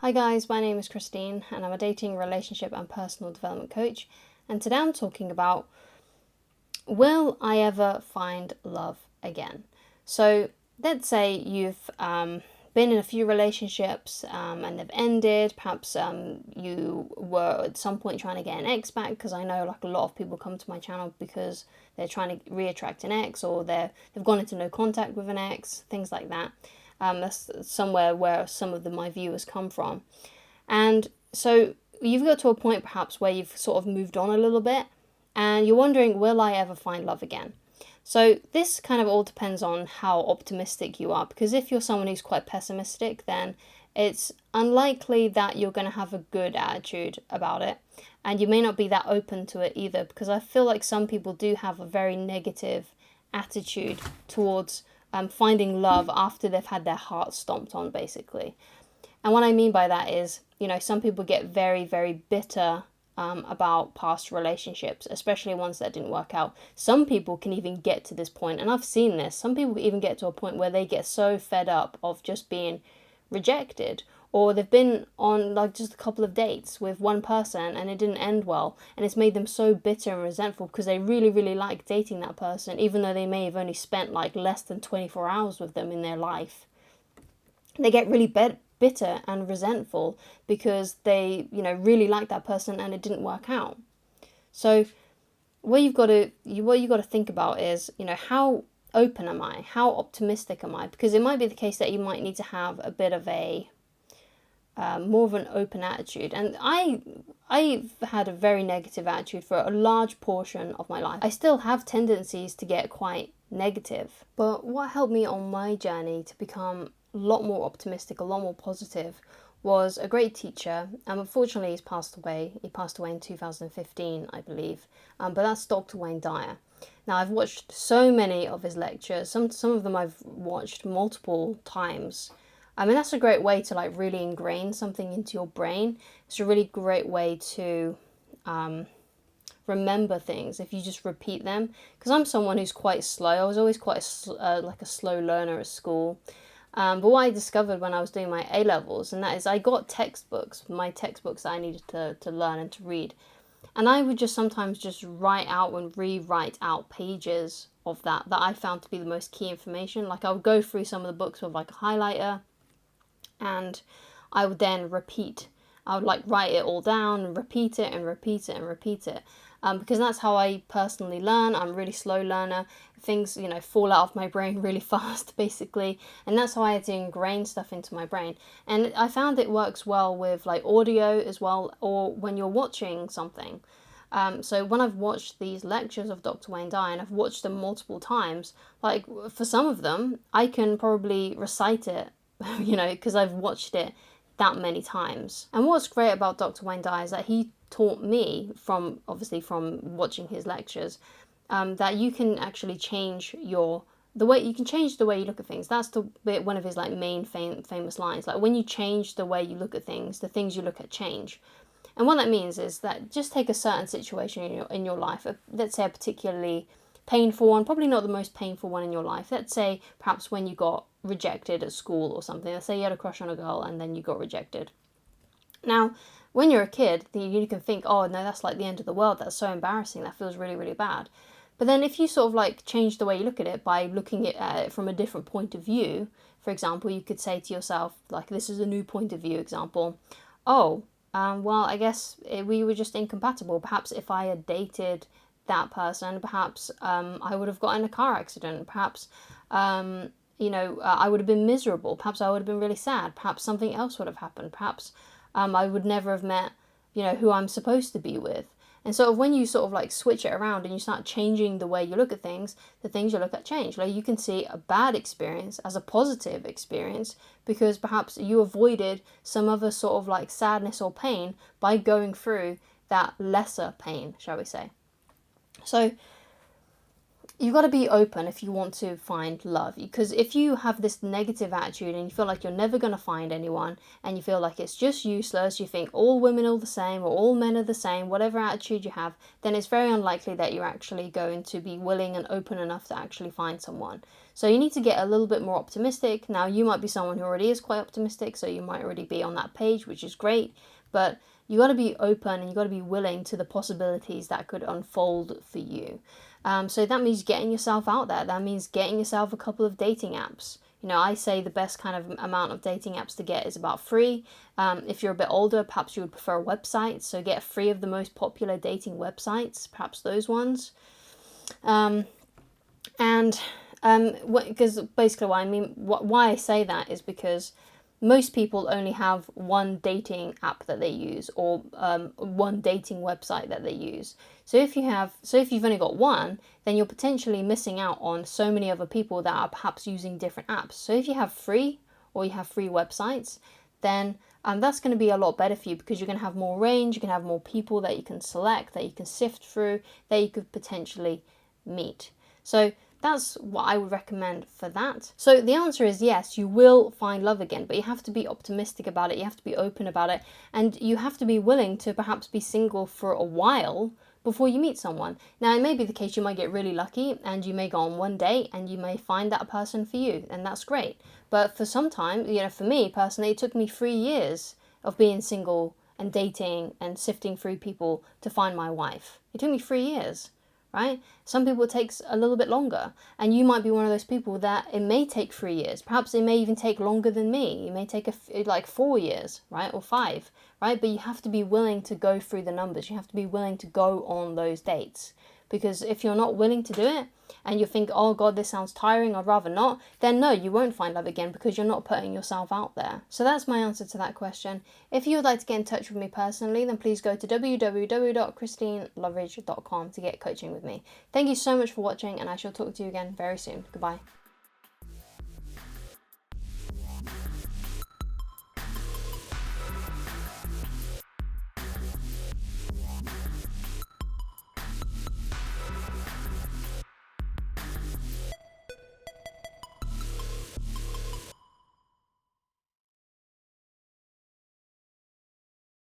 Hi guys, my name is Christine and I'm a dating, relationship and personal development coach, and today I'm talking about, will I ever find love again? So let's say you've been in a few relationships and they've ended. Perhaps you were at some point trying to get an ex back, because I know like a lot of people come to my channel because they're trying to reattract an ex, or they've gone into no contact with an ex, things like that. That's somewhere where some of my viewers come from. And so you've got to a point perhaps where you've sort of moved on a little bit and you're wondering, will I ever find love again? So this kind of all depends on how optimistic you are, because if you're someone who's quite pessimistic, then it's unlikely that you're going to have a good attitude about it, and you may not be that open to it either, because I feel like some people do have a very negative attitude towards finding love after they've had their heart stomped on, basically. And what I mean by that is, some people get very, very bitter about past relationships, especially ones that didn't work out. Some people can even get to this point, and I've seen this. Some people even get to a point where they get so fed up of just being rejected, or they've been on like just a couple of dates with one person and it didn't end well, and it's made them so bitter and resentful because they really, really like dating that person, even though they may have only spent like less than 24 hours with them in their life. They get really bitter and resentful because they, really like that person and it didn't work out. So what you've got to think about is, how open am I? How optimistic am I? Because it might be the case that you might need to have a bit of a more of an open attitude. And I've had a very negative attitude for a large portion of my life. I still have tendencies to get quite negative. But what helped me on my journey to become a lot more optimistic, a lot more positive, was a great teacher. Unfortunately, he's passed away. He passed away in 2015, I believe. But that's Dr. Wayne Dyer. Now, I've watched so many of his lectures. Some of them I've watched multiple times. I mean, that's a great way to like really ingrain something into your brain. It's a really great way to remember things if you just repeat them. Because I'm someone who's quite slow. I was always quite like a slow learner at school. But what I discovered when I was doing my A-levels, and that is I got my textbooks that I needed to learn and to read. And I would just sometimes just write out and rewrite out pages of that I found to be the most key information. Like I would go through some of the books with like a highlighter, and I would then repeat. I would like write it all down and repeat it and repeat it and repeat it. Because that's how I personally learn. I'm a really slow learner. Things, fall out of my brain really fast, basically. And that's how I had to ingrain stuff into my brain. And I found it works well with like audio as well, or when you're watching something. So when I've watched these lectures of Dr. Wayne Dyer, and I've watched them multiple times, like for some of them, I can probably recite it, because I've watched it that many times. And what's great about Dr. Wayne Dyer is that he taught me, from watching his lectures, that you can actually change the way you look at things. That's one of his like main famous lines. Like when you change the way you look at things, the things you look at change. And what that means is that just take a certain situation in your life, let's say a particularly painful one, probably not the most painful one in your life. Let's say perhaps when you got rejected at school or something. Let's say you had a crush on a girl and then you got rejected. Now, when you're a kid, you can think, oh no, that's like the end of the world. That's so embarrassing. That feels really, really bad. But then if you sort of like change the way you look at it by looking at it from a different point of view, for example, you could say to yourself, like this is a new point of view example, oh, well, I guess we were just incompatible. Perhaps if I had dated that person, perhaps I would have gotten in a car accident. Perhaps, I would have been miserable. Perhaps I would have been really sad. Perhaps something else would have happened. Perhaps I would never have met, who I'm supposed to be with. And sort of when you sort of like switch it around and you start changing the way you look at things, the things you look at change. Like you can see a bad experience as a positive experience because perhaps you avoided some other sort of like sadness or pain by going through that lesser pain, shall we say. So you got to be open if you want to find love, because if you have this negative attitude and you feel like you're never going to find anyone, and you feel like it's just useless, you think all women are the same or all men are the same, whatever attitude you have, then it's very unlikely that you're actually going to be willing and open enough to actually find someone. So you need to get a little bit more optimistic. Now, you might be someone who already is quite optimistic, so you might already be on that page, which is great, but you got to be open and you got to be willing to the possibilities that could unfold for you. So that means getting yourself out there. That means getting yourself a couple of dating apps. You know, I say the best kind of amount of dating apps to get is about 3. If you're a bit older, perhaps you would prefer websites. So get 3 of the most popular dating websites, perhaps those ones. Because basically what I mean, why I say that is because most people only have one dating app that they use, or one dating website that they use. So if you've only got one, then you're potentially missing out on so many other people that are perhaps using different apps. So if you have 3, or you have 3 websites, then that's going to be a lot better for you, because you're going to have more range, you can have more people that you can select, that you can sift through, that you could potentially meet. So that's what I would recommend for that. So the answer is yes, you will find love again, but you have to be optimistic about it, you have to be open about it, and you have to be willing to perhaps be single for a while before you meet someone. Now, it may be the case you might get really lucky and you may go on one date and you may find that person for you, and that's great. But for some time, for me personally, it took me 3 years of being single and dating and sifting through people to find my wife. It took me 3 years. Right? Some people it takes a little bit longer, and you might be one of those people that it may take 3 years. Perhaps it may even take longer than me. It may take like 4 years, right? Or 5, right? But you have to be willing to go through the numbers. You have to be willing to go on those dates, because if you're not willing to do it and you think, oh God, this sounds tiring, I'd rather not, then no, you won't find love again, because you're not putting yourself out there. So that's my answer to that question. If you would like to get in touch with me personally, then please go to www.christineloveridge.com to get coaching with me. Thank you so much for watching, and I shall talk to you again very soon. Goodbye.